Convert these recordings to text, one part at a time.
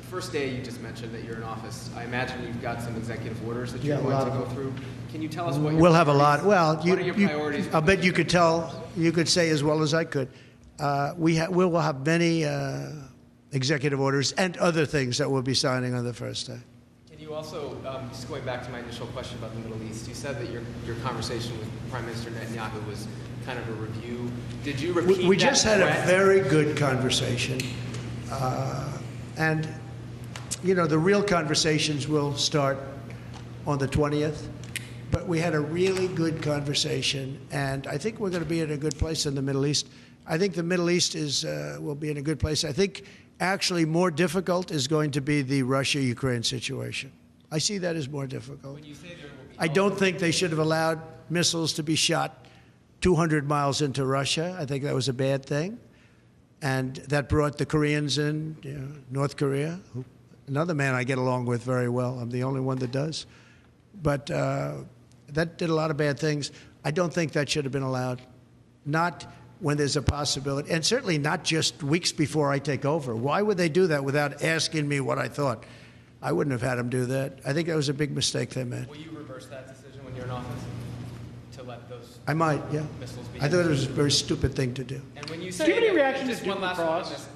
First day you just mentioned that you're in office. I imagine you've got some executive orders that you're going to go through. Can you tell us what we'll have a lot? Well, what are your priorities? I bet you could tell. You could say as well as I could. We will have many executive orders and other things that we'll be signing on the first day. Can you also, just going back to my initial question about the Middle East, you said that your conversation with Prime Minister Netanyahu was kind of a review. Did you repeat We that just had threat? a very good conversation. And, you know, the real conversations will start on the 20th. But we had a really good conversation, and I think we're going to be in a good place in the Middle East. I think the Middle East will be in a good place. I think actually more difficult is going to be the Russia-Ukraine situation. I see that as more difficult. When you say there will be I don't think they should have allowed missiles to be shot 200 miles into Russia. I think that was a bad thing. And that brought the Koreans in, North Korea, another man I get along with very well. I'm the only one that does. But that did a lot of bad things. I don't think that should have been allowed. Not when there's a possibility, and certainly not just weeks before I take over. Why would they do that without asking me what I thought? I wouldn't have had them do that. I think that was a big mistake they made. Will you reverse that decision when you're in office? To let those I might, yeah. missiles be I thought it was a very stupid thing to do. And when you So say do you have any that- reaction just to one Duke last one on Cross? this.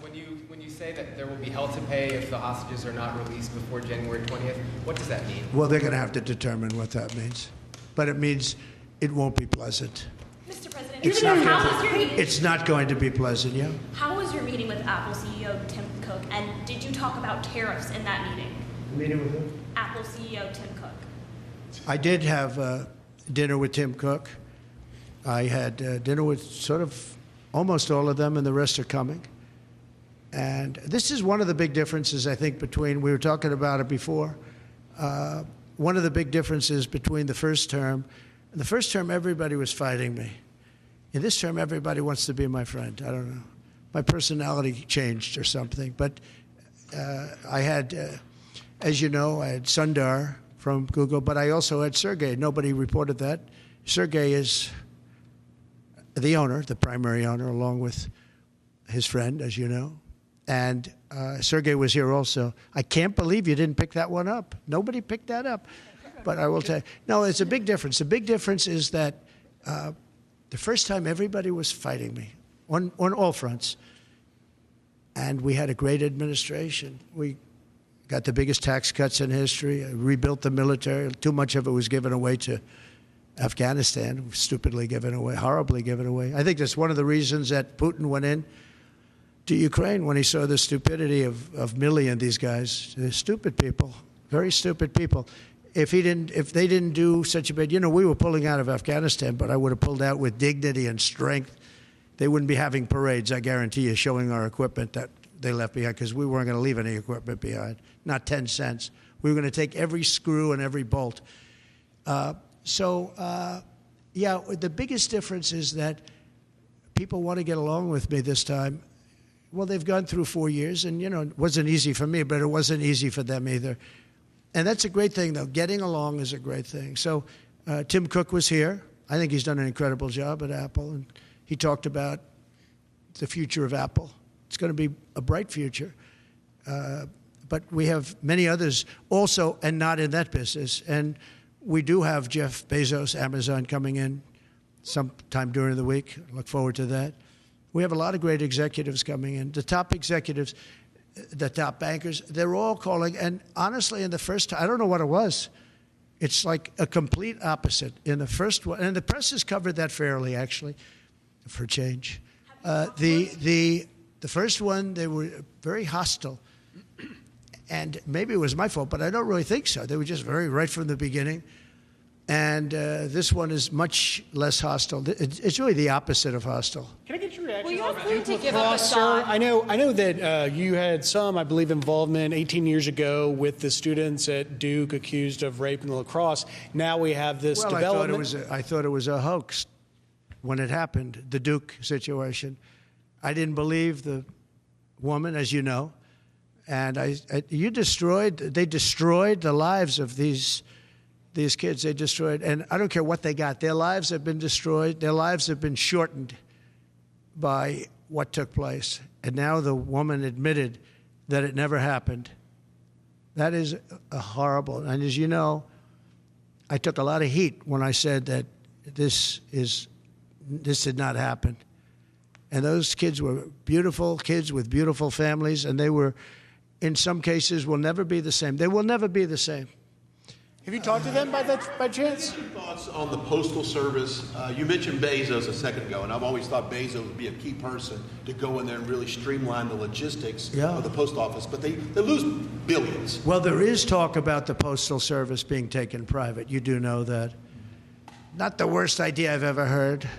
When you say that there will be hell to pay if the hostages are not released before January 20th, what does that mean? Well, they're going to have to determine what that means. But it means it won't be pleasant. Mr. President, It's not, how was your meeting? it's not going to be pleasant, yeah? How was your meeting with Apple CEO Tim Cook, and did you talk about tariffs in that meeting? Meeting with who? Apple CEO Tim Cook. I did have dinner with Tim Cook. I had dinner with sort of almost all of them, and the rest are coming. And this is one of the big differences, I think, between, we were talking about it before, one of the big differences between the first term. In the first term, everybody was fighting me. In this term, everybody wants to be my friend. I don't know. My personality changed or something. But I had, as you know, I had Sundar from Google, but I also had Sergey. Nobody reported that. Sergey is the owner, the primary owner, along with his friend, as you know. And Sergey was here also. I can't believe you didn't pick that one up. Nobody picked that up. But I will tell you, no, it's a big difference. The big difference is that the first time everybody was fighting me on all fronts. And we had a great administration. We got the biggest tax cuts in history, rebuilt the military. Too much of it was given away to Afghanistan, stupidly given away, horribly given away. I think that's one of the reasons that Putin went in to Ukraine when he saw the stupidity of Milley and these guys. They're stupid people, very stupid people. If they didn't do such a bad, we were pulling out of Afghanistan, but I would have pulled out with dignity and strength. They wouldn't be having parades, I guarantee you, showing our equipment that they left behind, because we weren't going to leave any equipment behind, not 10 cents. We were going to take every screw and every bolt. Yeah, the biggest difference is that people want to get along with me this time. Well, they've gone through 4 years, and, it wasn't easy for me, but it wasn't easy for them either. And that's a great thing, though. Getting along is a great thing. So Tim Cook was here. I think he's done an incredible job at Apple, and he talked about the future of Apple. It's going to be a bright future. But we have many others also, and not in that business. And we do have Jeff Bezos, Amazon, coming in sometime during the week. Look forward to that. We have a lot of great executives coming in. The top executives, the top bankers, they're all calling. And honestly, in the first time, I don't know what it was. It's like a complete opposite. In the first one, and the press has covered that fairly, actually, for change. The first one, they were very hostile. And maybe it was my fault, but I don't really think so. They were just right from the beginning. And this one is much less hostile. It's really the opposite of hostile. Can I get your reaction? Well, you're on free Duke to give lacrosse, up a sir? thought. I know that you had some, I believe, involvement 18 years ago with the students at Duke accused of rape in the lacrosse. Now we have this development. I thought it was a hoax when it happened, the Duke situation. I didn't believe the woman, as you know. And they destroyed the lives of these kids. They destroyed, and I don't care what they got. Their lives have been destroyed. Their lives have been shortened by what took place. And now the woman admitted that it never happened. That is a horrible. And as you know, I took a lot of heat when I said that this did not happen. And those kids were beautiful kids with beautiful families, and they were, in some cases, will never be the same. They will never be the same. Have you talked to them by chance? Your thoughts on the Postal Service? You mentioned Bezos a second ago, and I've always thought Bezos would be a key person to go in there and really streamline the logistics of the post office, but they lose billions. Well, there is talk about the Postal Service being taken private. You do know that. Not the worst idea I've ever heard. It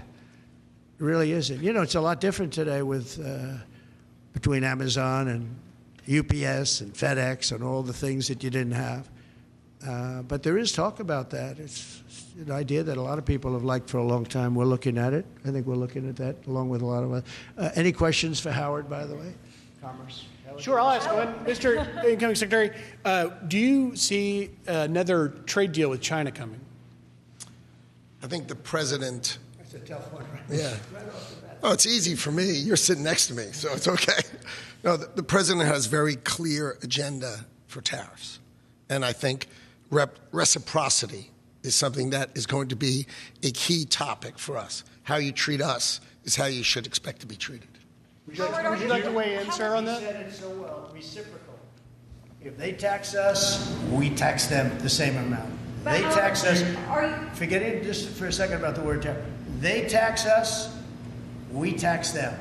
really isn't. You know, it's a lot different today with between Amazon and UPS and FedEx and all the things that you didn't have. But there is talk about that. It's an idea that a lot of people have liked for a long time. We're looking at it. I think we're looking at that along with a lot of other. Any questions for Howard, by the way? Commerce. Sure, I'll ask one. Mr. Incoming Secretary, do you see another trade deal with China coming? I think the president. That's a tough one, right? Yeah. Oh, it's easy for me. You're sitting next to me, so it's okay. No, the president has very clear agenda for tariffs. And I think reciprocity is something that is going to be a key topic for us. How you treat us is how you should expect to be treated. Would you like to weigh in, sir, on that? You said it so well, reciprocal. If they tax us, we tax them the same amount. They tax us, forgetting just for a second about the word tax. They tax us, we tax them.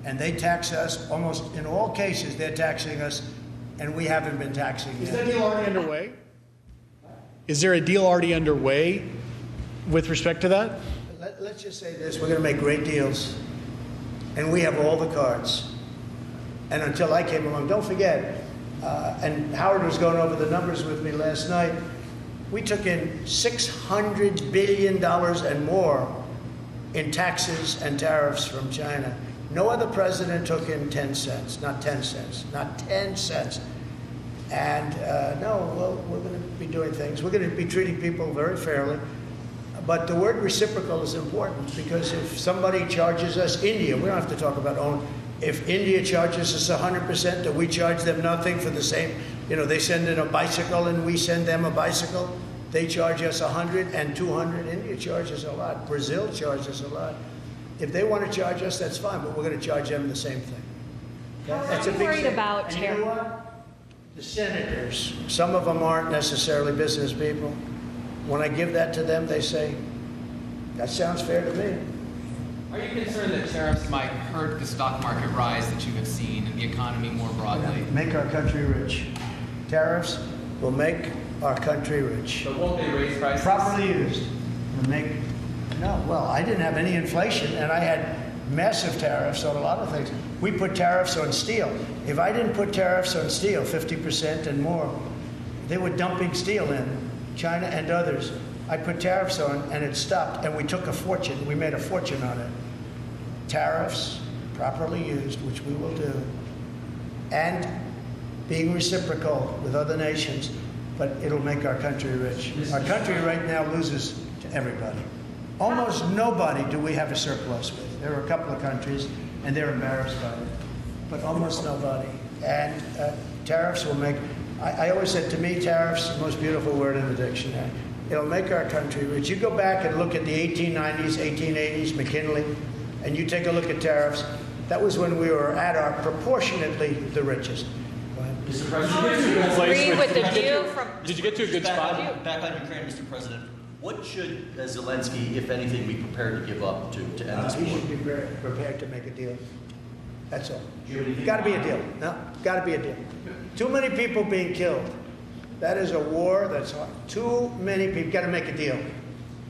And they tax us, almost in all cases, they're taxing us, and we haven't been taxing them. Is that deal already underway? Is there a deal already underway with respect to that? Let's just say this, we're going to make great deals, and we have all the cards. And until I came along, don't forget, and Howard was going over the numbers with me last night, we took in $600 billion and more in taxes and tariffs from China. No other president took in 10 cents, not 10 cents, not 10 cents. And we're going to be doing things. We're going to be treating people very fairly. But the word reciprocal is important because if somebody charges us, India, we don't have to talk about own. If India charges us 100%, do we charge them nothing for the same? You know, they send in a bicycle and we send them a bicycle. They charge us 100 and 200. India charges a lot. Brazil charges a lot. If they want to charge us, that's fine, but we're going to charge them the same thing. That's a big worried thing. about and you know what? The senators, some of them aren't necessarily business people. When I give that to them, they say, that sounds fair to me. Are you concerned that tariffs might hurt the stock market rise that you have seen and the economy more broadly? Make our country rich. Tariffs will make our country rich. But won't they raise prices? Properly used. Well, I didn't have any inflation, and I had massive tariffs on a lot of things. We put tariffs on steel. If I didn't put tariffs on steel, 50% and more, they were dumping steel in, China and others. I put tariffs on, and it stopped, and we took a fortune. We made a fortune on it. Tariffs, properly used, which we will do, and being reciprocal with other nations, but it'll make our country rich. Our country right now loses to everybody. Almost nobody do we have a surplus with. There are a couple of countries, and they're embarrassed by it, but almost nobody. And tariffs will make, I always said, to me, tariffs, the most beautiful word in the dictionary. It'll make our country rich. You go back and look at the 1890s, 1880s, McKinley, and you take a look at tariffs. That was when we were at our proportionately the richest. Mr. President, did you get to a good spot? Back on Ukraine, Mr. President. What should Zelensky, if anything, be prepared to give up to end this war? He should be prepared to make a deal. That's all. Got to be a deal. No, got to be a deal. Too many people being killed. That is a war that's hard. Too many people. Got to make a deal.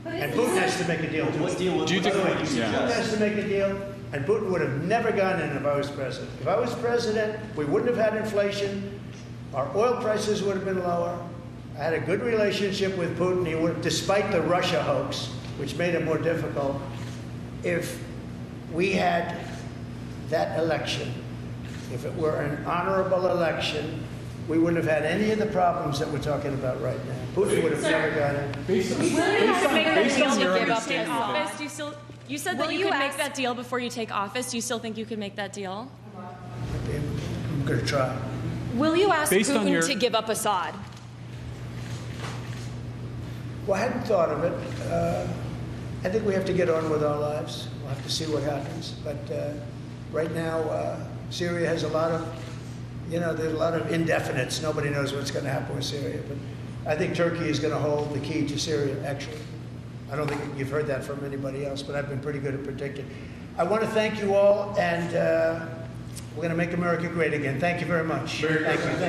And Putin has to make a deal too. What deal would you suggest? Putin has to make a deal, and Putin would have never gone in if I was president. If I was president, we wouldn't have had inflation. Our oil prices would have been lower. I had a good relationship with Putin. He would, despite the Russia hoax, which made it more difficult. If we had that election, if it were an honorable election, we wouldn't have had any of the problems that we're talking about right now. Putin would have never got in. Based on your understanding of office, do you still? You said that you could make that deal before you take office. Do you still think you could make that deal? I'm going to try. Will you ask Based on Putin to give up Assad? Well, I hadn't thought of it. I think we have to get on with our lives. We'll have to see what happens. But right now, Syria has a lot of, there's a lot of indefinites. Nobody knows what's going to happen with Syria. But I think Turkey is going to hold the key to Syria, actually. I don't think you've heard that from anybody else, but I've been pretty good at predicting. I want to thank you all, and we're going to make America great again. Thank you very much. Thank you.